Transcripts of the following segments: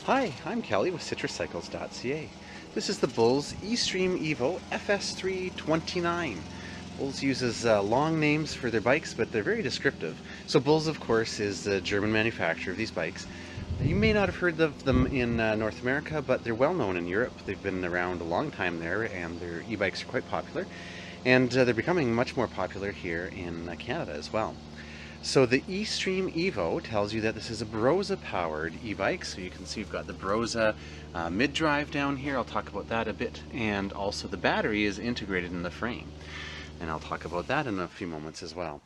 Hi, I'm Kelly with citruscycles.ca. This is the Bulls eStream Evo FS329. Bulls uses long names for their bikes, but they're very descriptive. So Bulls, of course, is the German manufacturer of these bikes. You may not have heard of them in North America, but they're well known in Europe. They've been around a long time there, and their e-bikes are quite popular. And they're becoming much more popular here in Canada as well. So the eStream Evo tells you that this is a Brose powered e-bike. So you can see you've got the Brose mid-drive down here. I'll talk about that a bit. And also the battery is integrated in the frame. And I'll talk about that in a few moments as well.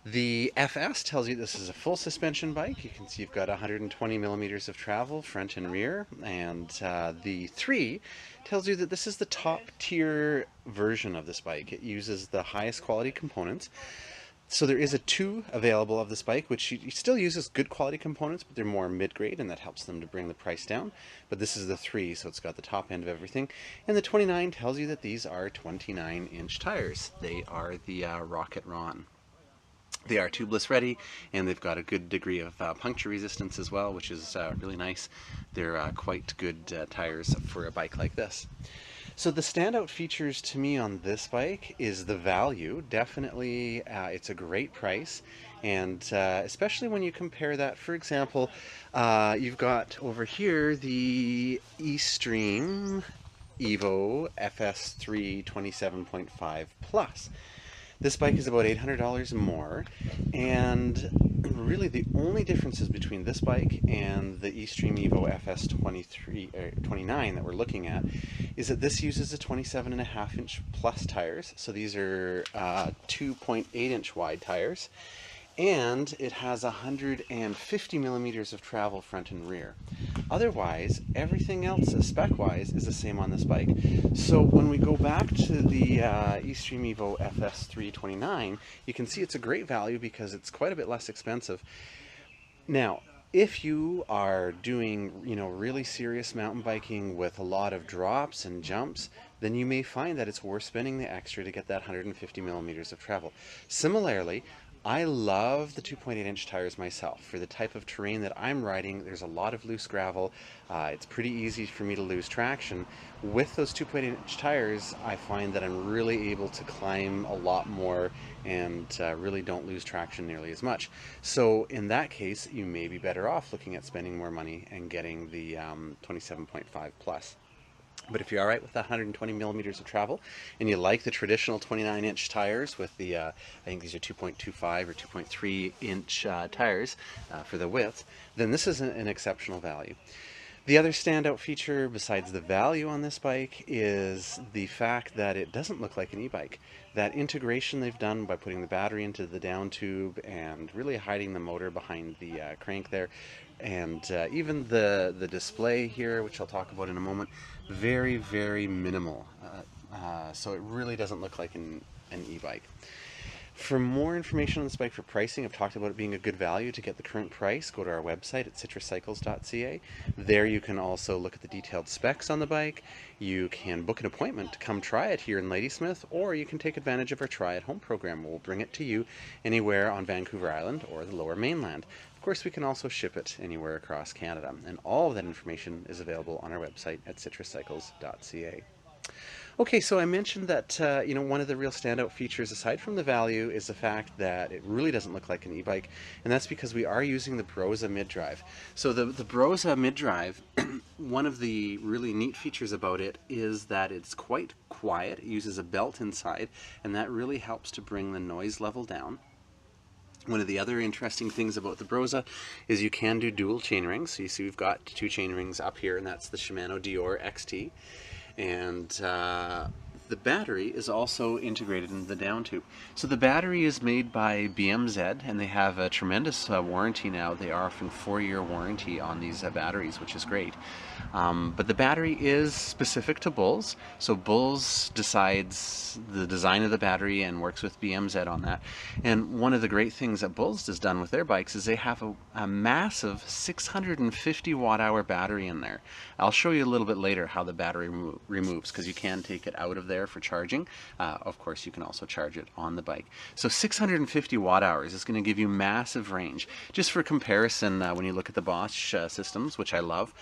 The FS tells you this is a full suspension bike. You can see you've got 120 millimeters of travel, front and rear. And the 3 tells you that this is the top tier version of this bike. It uses the highest quality components. So there is a 2 available of this bike, which still uses good quality components, but they're more mid-grade, and that helps them to bring the price down. But this is the 3, so it's got the top end of everything. And the 29 tells you that these are 29-inch tires. They are the Rocket Ron. They are tubeless ready, and they've got a good degree of puncture resistance as well, which is really nice. They're quite good tires for a bike like this. So the standout features to me on this bike is the value. Definitely, it's a great price, and especially when you compare that, for example, you've got over here the eStream Evo FS3 27.5 Plus. This bike is about $800 more, and really the only differences between this bike and the eStream Evo FS29 that we're looking at is that this uses a 27.5-inch plus tires, so these are 2.8-inch wide tires, and it has 150 millimeters of travel front and rear. Otherwise, everything else spec-wise is the same on this bike. So when we go back to the eStream Evo FS329, you can see it's a great value because it's quite a bit less expensive. Now, if you are doing, really serious mountain biking with a lot of drops and jumps, then you may find that it's worth spending the extra to get that 150 millimeters of travel. Similarly, I love the 2.8-inch tires myself. For the type of terrain that I'm riding, there's a lot of loose gravel. It's pretty easy for me to lose traction. With those 2.8-inch tires, I find that I'm really able to climb a lot more and really don't lose traction nearly as much. So in that case, you may be better off looking at spending more money and getting the 27.5 plus. But if you're all right with the 120 millimeters of travel, and you like the traditional 29-inch tires with the, I think these are 2.25 or 2.3-inch tires for the width, then this is an exceptional value. The other standout feature besides the value on this bike is the fact that it doesn't look like an e-bike. That integration they've done by putting the battery into the down tube and really hiding the motor behind the crank there, and even the display here, which I'll talk about in a moment, very, very minimal. So it really doesn't look like an e-bike. For more information on this bike, for pricing, I've talked about it being a good value. To get the current price, go to our website at citruscycles.ca. There you can also look at the detailed specs on the bike. You can book an appointment to come try it here in Ladysmith, or you can take advantage of our Try at Home program. We'll bring it to you anywhere on Vancouver Island or the Lower Mainland. Of course, we can also ship it anywhere across Canada, and all of that information is available on our website at citruscycles.ca. Okay, so I mentioned that one of the real standout features aside from the value is the fact that it really doesn't look like an e-bike, and that's because we are using the Brose mid-drive. So the Brose mid-drive, one of the really neat features about it is that it's quite quiet. It uses a belt inside, and that really helps to bring the noise level down. One of the other interesting things about the Brose is you can do dual chainrings. So you see we've got 2 chainrings up here, and that's the Shimano Deore XT. And the battery is also integrated in the down tube. So the battery is made by BMZ, and they have a tremendous warranty now. They are offering 4-year warranty on these batteries, which is great. But the battery is specific to Bulls, so Bulls decides the design of the battery and works with BMZ on that. And one of the great things that Bulls has done with their bikes is they have a massive 650 watt-hour battery in there. I'll show you a little bit later how the battery removes, because you can take it out of there there for charging. Of course, you can also charge it on the bike. So 650 watt hours is going to give you massive range. Just for comparison, when you look at the Bosch systems, which I love,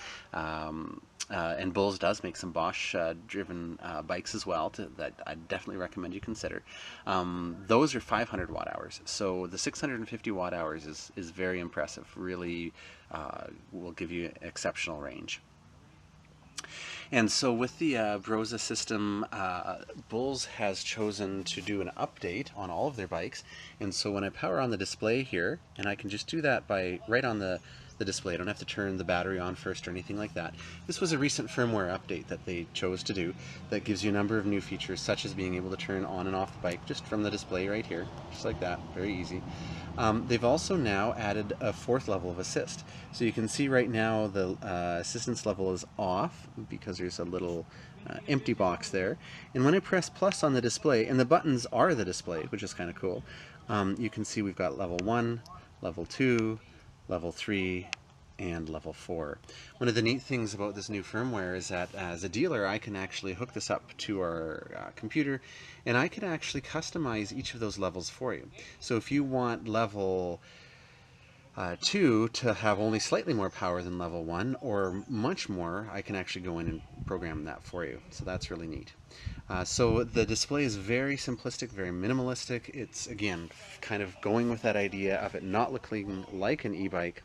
and Bulls does make some Bosch driven bikes as well that I definitely recommend you consider. Those are 500 watt hours. So the 650 watt hours is very impressive. Really will give you exceptional range. And so with the Brose system, Bulls has chosen to do an update on all of their bikes. And so when I power on the display here, and I can just do that by right on the display, I don't have to turn the battery on first or anything like that. This was a recent firmware update that they chose to do that gives you a number of new features, such as being able to turn on and off the bike just from the display right here, just like that, very easy. They've also now added a 4th level of assist. So you can see right now the assistance level is off because there's a little empty box there. And when I press plus on the display, and the buttons are the display, which is kind of cool, you can see we've got level 1, level 2, level 3, and level 4. One of the neat things about this new firmware is that as a dealer I can actually hook this up to our computer, and I can actually customize each of those levels for you. So if you want level 2 to have only slightly more power than level 1 or much more, I can actually go in and program that for you. So that's really neat. So the display is very simplistic, very minimalistic. It's, again, kind of going with that idea of it not looking like an e-bike.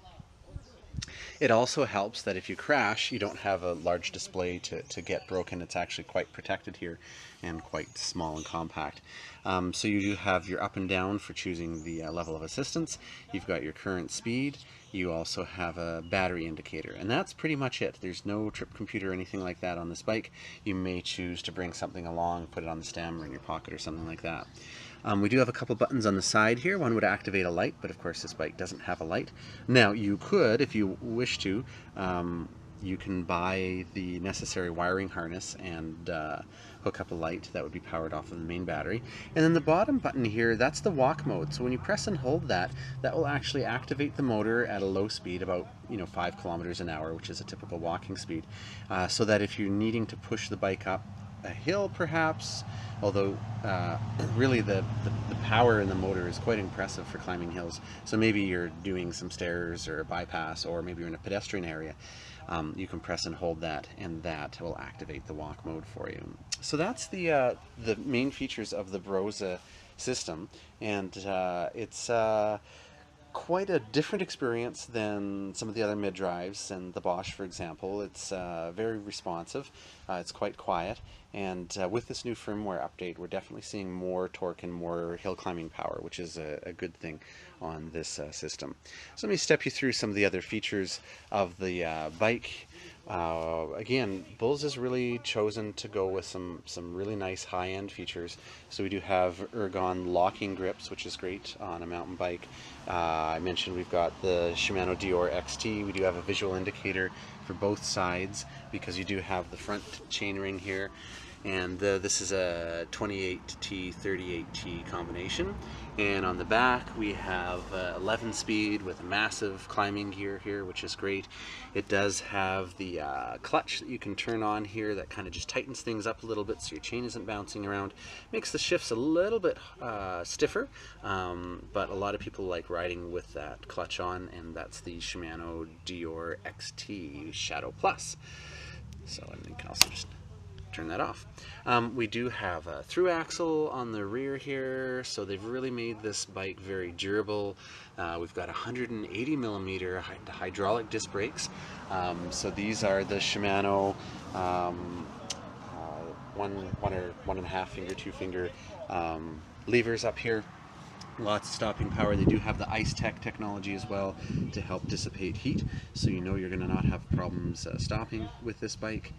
It also helps that if you crash, you don't have a large display to get broken. It's actually quite protected here and quite small and compact. So you do have your up and down for choosing the level of assistance. You've got your current speed. You also have a battery indicator, and that's pretty much it. There's no trip computer or anything like that on this bike. You may choose to bring something along, put it on the stem or in your pocket or something like that. We do have a couple buttons on the side here. One would activate a light, but of course this bike doesn't have a light. Now you could, if you wish to, you can buy the necessary wiring harness and hook up a light that would be powered off of the main battery. And then the bottom button here, that's the walk mode. So when you press and hold that, that will actually activate the motor at a low speed, about 5 kilometers an hour, which is a typical walking speed, so that if you're needing to push the bike up a hill perhaps, although really the power in the motor is quite impressive for climbing hills. So maybe you're doing some stairs or a bypass, or maybe you're in a pedestrian area, you can press and hold that, and that will activate the walk mode for you. So that's the main features of the Brose system, and it's quite a different experience than some of the other mid-drives and the Bosch, for example. It's very responsive, it's quite quiet, and with this new firmware update we're definitely seeing more torque and more hill climbing power, which is a good thing on this system. So let me step you through some of the other features of the bike. Again, Bulls has really chosen to go with some really nice high-end features. So we do have ergon locking grips, which is great on a mountain bike. I mentioned we've got the Shimano Deore XT. We do have a visual indicator for both sides because you do have the front chainring here. And this is a 28T 38T combination, and on the back we have 11 speed with a massive climbing gear here, which is great. It does have the clutch that you can turn on here that kind of just tightens things up a little bit so your chain isn't bouncing around. Makes the shifts a little bit stiffer, but a lot of people like riding with that clutch on, and that's the Shimano Deore XT Shadow Plus. So, and you can also just turn that off. We do have a through axle on the rear here, so they've really made this bike very durable. We've got 180 millimeter hydraulic disc brakes. So these are the Shimano one and a half finger, 2-finger levers up here. Lots of stopping power. They do have the IceTech technology as well to help dissipate heat, so you know you're going to not have problems stopping with this bike.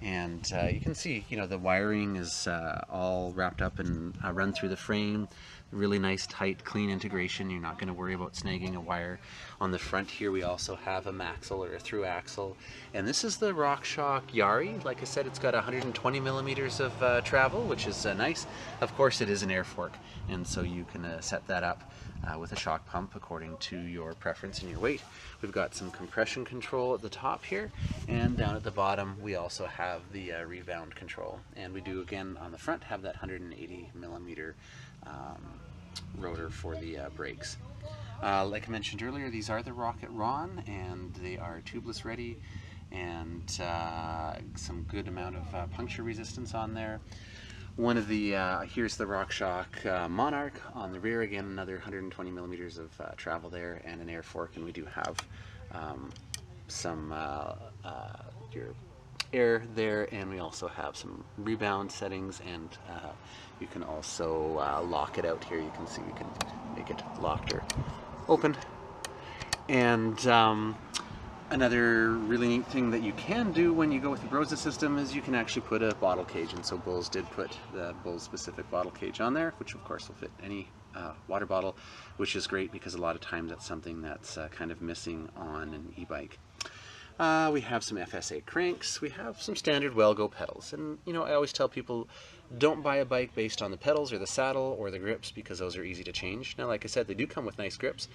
And you can see, the wiring is all wrapped up and run through the frame. Really nice, tight, clean integration. You're not going to worry about snagging a wire. On the front here, we also have a maxle or a through axle. And this is the RockShox Yari. Like I said, it's got 120 millimeters of travel, which is nice. Of course, it is an air fork, and so you can set that up with a shock pump according to your preference and your weight. We've got some compression control at the top here, and down at the bottom we also have the rebound control. And we do, again, on the front have that 180 millimeter rotor for the brakes. Like I mentioned earlier, these are the Rocket Ron, and they are tubeless ready, and some good amount of puncture resistance on there. One of the, here's the RockShox Monarch on the rear, again another 120 millimeters of travel there, and an air fork, and we do have some your air there, and we also have some rebound settings, and you can also lock it out here. You can see we can make it locked or open. And another really neat thing that you can do when you go with the Brose system is you can actually put a bottle cage, and so Bulls did put the Bulls specific bottle cage on there, which of course will fit any water bottle, which is great because a lot of times that's something that's kind of missing on an e-bike. We have some FS8 cranks, we have some standard Wellgo pedals, and you know, I always tell people, don't buy a bike based on the pedals or the saddle or the grips, because those are easy to change. Now, like I said, they do come with nice grips.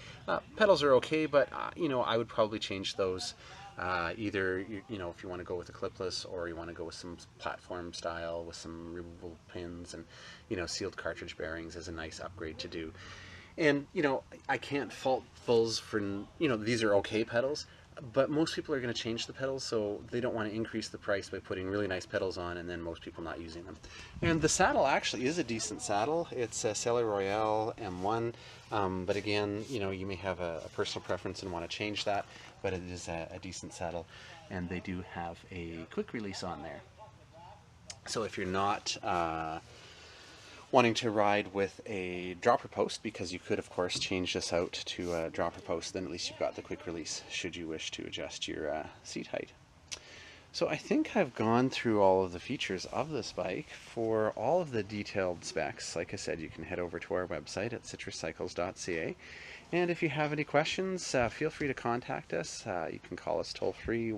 Pedals are okay, but you know, I would probably change those. Either you know, if you want to go with a clipless, or you want to go with some platform style with some removable pins, and you know, sealed cartridge bearings is a nice upgrade to do. And you know, I can't fault Bulls for, you know, these are okay pedals, but most people are going to change the pedals, so they don't want to increase the price by putting really nice pedals on and then most people not using them. And the saddle actually is a decent saddle. It's a Selle Royale M1, but again, you know, you may have a personal preference and want to change that, but it is a decent saddle, and they do have a quick release on there. So if you're not wanting to ride with a dropper post, because you could of course change this out to a dropper post, then at least you've got the quick release should you wish to adjust your seat height. So I think I've gone through all of the features of this bike. For all of the detailed specs, like I said, you can head over to our website at citruscycles.ca, and if you have any questions, feel free to contact us. You can call us toll free,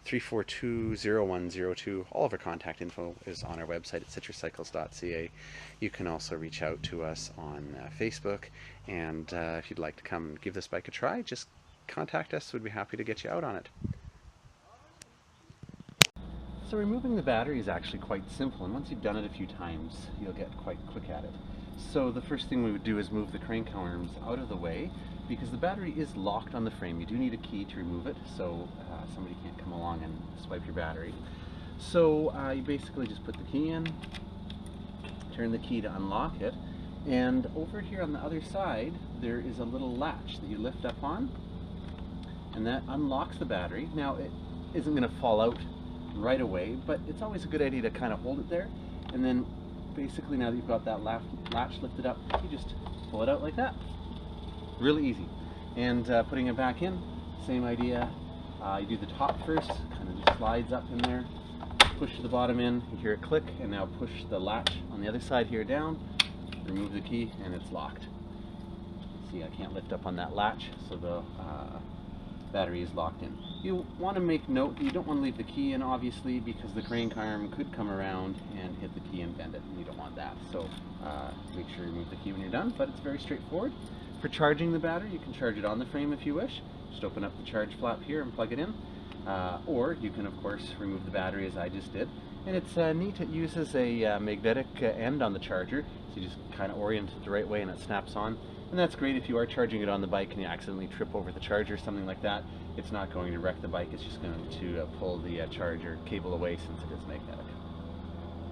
1-888-342-0102. All of our contact info is on our website at citruscycles.ca. You can also reach out to us on Facebook, and if you'd like to come and give this bike a try, just contact us. We'd be happy to get you out on it. So removing the battery is actually quite simple, and once you've done it a few times, you'll get quite quick at it. So the first thing we would do is move the crank arms out of the way, because the battery is locked on the frame. You do need a key to remove it, so somebody can't come along and swipe your battery. So you basically just put the key in, turn the key to unlock it, and over here on the other side there is a little latch that you lift up on, and that unlocks the battery. Now, it isn't going to fall out right away, but it's always a good idea to kind of hold it there, and then basically, now that you've got that latch lifted up, you just pull it out like that. Really easy. And putting it back in, same idea. You do the top first, kind of just slides up in there, push the bottom in, you hear it click, and now push the latch on the other side here down, remove the key, and it's locked. See, I can't lift up on that latch, so the battery is locked in. You want to make note that you don't want to leave the key in, obviously, because the crank arm could come around and hit the key and bend it, and you don't want that. So make sure you remove the key when you're done, but it's very straightforward. For charging the battery, you can charge it on the frame if you wish. Just open up the charge flap here and plug it in. Or you can, of course, remove the battery as I just did. And it's neat, it uses a magnetic end on the charger, so you just kind of orient it the right way and it snaps on. And that's great if you are charging it on the bike and you accidentally trip over the charger, something like that. It's not going to wreck the bike, it's just going to pull the charger cable away since it is magnetic.